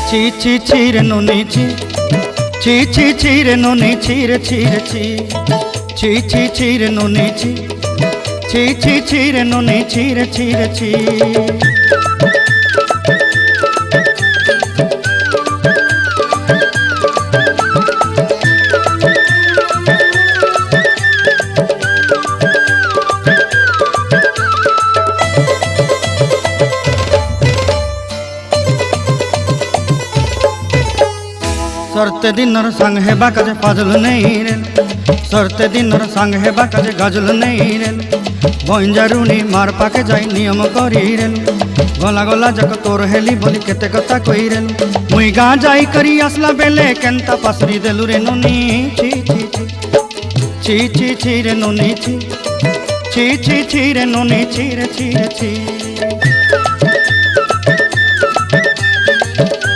ছি ছি ছি রে নুনি ছি, ছি ছি ছি রে নুনি ছি রে ছি রে ছি, ছি ছি ছি রে নুনি ছি, ছি ছি ছি রে নুনি ছি রে ছি রে ছি। सरते दिनर संग हेबा काजे फाजल नहीं रेल, सरते दिनर संग हेबा काजे गाजल नहीं रेल, बंजारुनी मार पाके जाई नियम करी रेल, गला गला जक तोर हेली बोली केते कथा कई रेल, मुई गा जाई करी आसला बेले केंता पासरी देलु रे नुनी ची ची ची ची ची ची रे नुनी ची, ची ची ची रे नुनी ची रे ची रे ची।